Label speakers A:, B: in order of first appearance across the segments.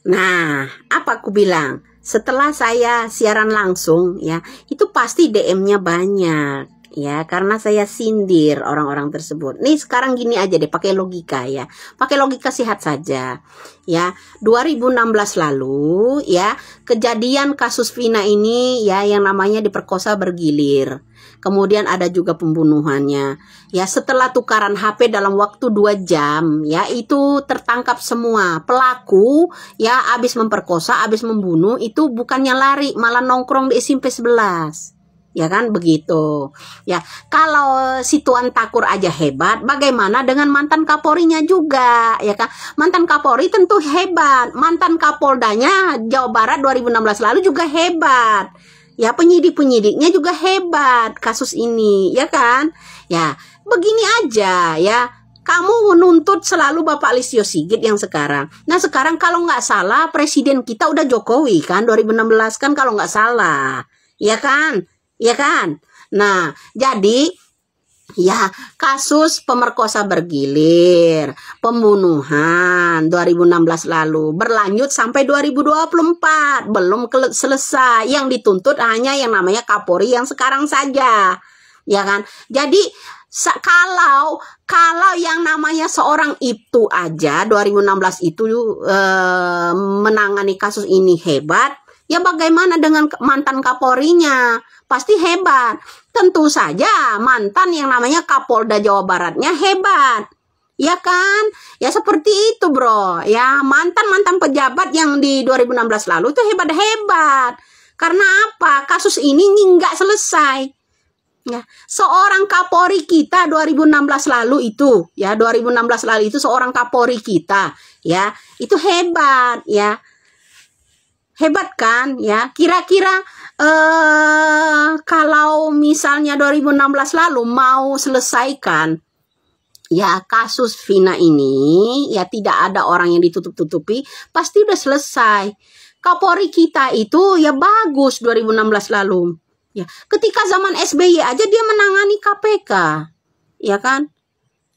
A: Nah, apa aku bilang? Setelah saya siaran langsung ya, itu pasti DM-nya banyak ya, karena saya sindir orang-orang tersebut. Nih sekarang gini aja deh, pakai logika ya. Pakai logika sehat saja. Ya, 2016 lalu ya, kejadian kasus Vina ini ya yang namanya diperkosa bergilir. Kemudian ada juga pembunuhannya. Ya, setelah tukaran HP dalam waktu 2 jam, ya itu tertangkap semua. Pelaku ya abis memperkosa, abis membunuh itu bukannya lari, malah nongkrong di SMP 11. Ya kan begitu. Ya, kalau si Tuan Takur aja hebat, bagaimana dengan mantan Kapolrinya juga, ya kan? Mantan Kapolri tentu hebat. Mantan Kapoldanya Jawa Barat 2016 lalu juga hebat. Ya, penyidik-penyidiknya juga hebat kasus ini, ya kan? Ya, begini aja ya. Kamu menuntut selalu Bapak Listio Sigit yang sekarang. Nah, sekarang kalau nggak salah presiden kita udah Jokowi kan, 2016 kan kalau nggak salah. Ya kan? Ya kan? Nah, jadi ya, kasus pemerkosa bergilir, pembunuhan 2016 lalu berlanjut sampai 2024, belum selesai. Yang dituntut hanya yang namanya Kapolri yang sekarang saja. Ya kan? Jadi kalau yang namanya seorang itu aja 2016 itu menangani kasus ini hebat, ya bagaimana dengan mantan Kapolrinya? Pasti hebat. Tentu saja mantan yang namanya Kapolda Jawa Baratnya hebat. Ya kan? Ya seperti itu bro. Ya mantan-mantan pejabat yang di 2016 lalu itu hebat-hebat. Karena apa? Kasus ini nggak selesai. Ya, seorang Kapolri kita 2016 lalu itu, ya 2016 lalu itu seorang Kapolri kita, ya itu hebat, ya hebat kan, ya kira-kira kalau misalnya 2016 lalu mau selesaikan ya kasus Vina ini, ya tidak ada orang yang ditutup-tutupi, pasti udah selesai. Kapolri kita itu ya bagus 2016 lalu. Ya, ketika zaman SBY aja dia menangani KPK, ya kan?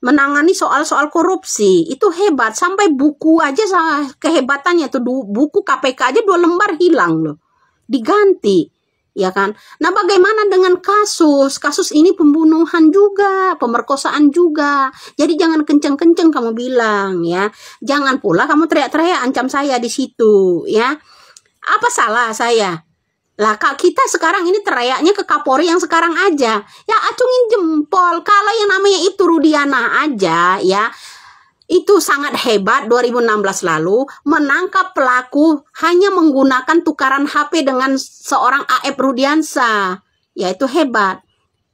A: Menangani soal-soal korupsi, itu hebat. Sampai buku aja kehebatannya tuh, buku KPK aja 2 lembar hilang loh. Diganti, ya kan? Nah, bagaimana dengan kasus ini pembunuhan juga, pemerkosaan juga. Jadi jangan kenceng-kenceng kamu bilang, ya. Jangan pula kamu teriak-teriak ancam saya di situ, ya. Apa salah saya? Lah kak, kita sekarang ini teriaknya ke Kapolri yang sekarang aja. Ya acungin jempol. Kalau yang namanya itu Rudiana aja ya, itu sangat hebat 2016 lalu menangkap pelaku hanya menggunakan tukaran HP dengan seorang AF Rudiansa. Ya itu hebat.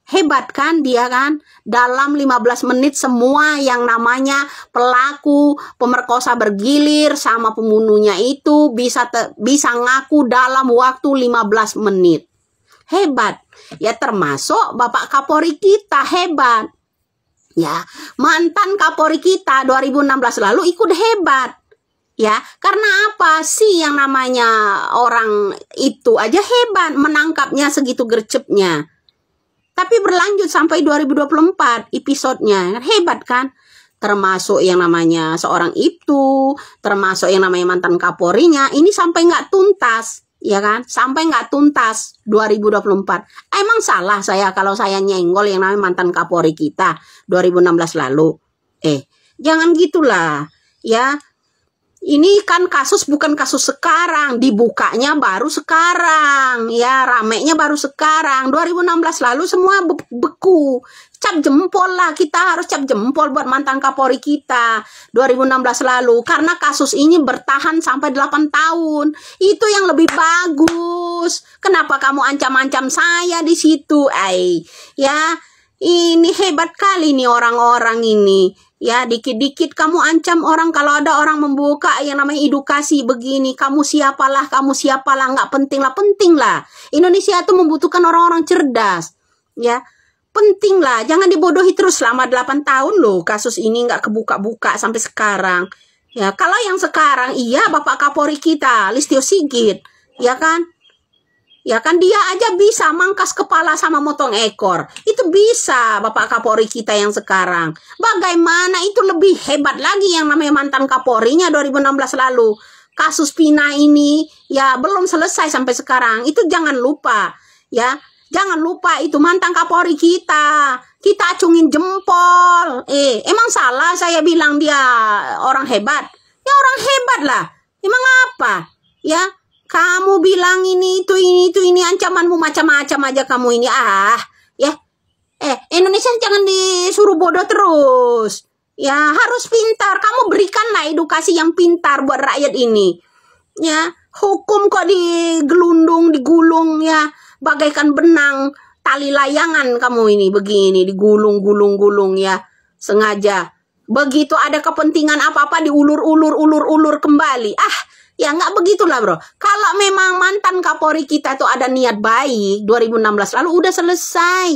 A: Hebat kan dia kan, dalam 15 menit semua yang namanya pelaku pemerkosa bergilir sama pembunuhnya itu bisa ngaku dalam waktu 15 menit. Hebat. Ya termasuk Bapak Kapolri kita hebat. Ya, mantan Kapolri kita 2016 lalu ikut hebat. Ya, karena apa sih yang namanya orang itu aja hebat menangkapnya segitu gercepnya. Tapi berlanjut sampai 2024 episodenya. Hebat kan? Termasuk yang namanya seorang itu, termasuk yang namanya mantan Kapolrinya, ini sampai nggak tuntas, ya kan? Sampai nggak tuntas 2024. Emang salah saya kalau saya nyenggol yang namanya mantan Kapolri kita 2016 lalu? Jangan gitulah, ya. Ini kan kasus bukan kasus sekarang, dibukanya baru sekarang, ya ramenya baru sekarang. 2016 lalu semua beku. Cap jempol lah, kita harus cap jempol buat mantan Kapolri kita 2016 lalu. Karena kasus ini bertahan sampai 8 tahun. Itu yang lebih bagus. Kenapa kamu ancam-ancam saya di situ? Ya, ini hebat kali nih orang-orang ini. Ya, dikit-dikit kamu ancam orang. Kalau ada orang membuka yang namanya edukasi begini, kamu siapalah, nggak penting lah. Indonesia itu membutuhkan orang-orang cerdas. Ya, penting lah, jangan dibodohi terus selama 8 tahun loh. Kasus ini nggak kebuka-buka sampai sekarang. Ya, kalau yang sekarang, iya Bapak Kapolri kita, Listio Sigit, ya kan? Ya kan dia aja bisa mangkas kepala sama motong ekor. Itu bisa Bapak Kapolri kita yang sekarang. Bagaimana itu lebih hebat lagi yang namanya mantan Kapolrinya 2016 lalu. kasus Vina ini ya belum selesai sampai sekarang. Itu jangan lupa ya. Jangan lupa itu mantan Kapolri kita. Kita acungin jempol. Emang salah saya bilang dia orang hebat? Ya orang hebat lah. Emang apa? Ya, kamu bilang ini ancamanmu macam-macam aja kamu ini. Ya. Indonesia jangan disuruh bodoh terus. Ya, harus pintar. Kamu berikanlah edukasi yang pintar buat rakyat ini. Ya, hukum kok digelundung, digulung ya. Bagaikan benang tali layangan kamu ini begini digulung ya sengaja. Begitu ada kepentingan apa-apa diulur kembali. Ya nggak begitulah bro. Kalau memang mantan Kapolri kita tuh ada niat baik 2016 lalu udah selesai.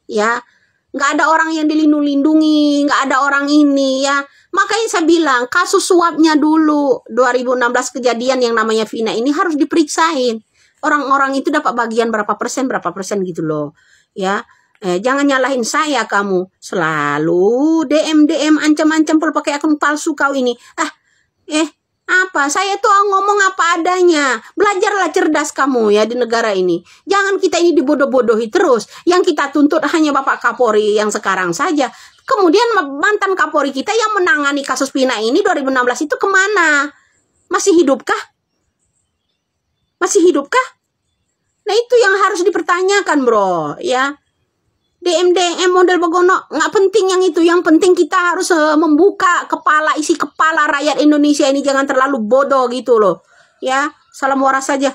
A: Ya nggak ada orang yang dilindungi, nggak ada orang ini ya. Makanya saya bilang kasus suapnya dulu 2016 kejadian yang namanya Vina ini harus diperiksain. Orang-orang itu dapat bagian berapa persen gitu loh. Ya, jangan nyalahin saya kamu. Selalu DM ancam-ancam kalau pakai akun palsu kau ini. Apa? Saya tuh ngomong apa adanya. Belajarlah cerdas kamu ya di negara ini. Jangan kita ini dibodoh-bodohi terus. Yang kita tuntut hanya Bapak Kapolri yang sekarang saja. Kemudian mantan Kapolri kita yang menangani kasus Vina ini 2016 itu kemana? Masih hidupkah? Masih hidupkah? Nah itu yang harus dipertanyakan bro ya. DM model begono nggak penting yang itu. Yang penting kita harus membuka isi kepala rakyat Indonesia ini. Jangan terlalu bodoh gitu loh ya. Salam waras saja.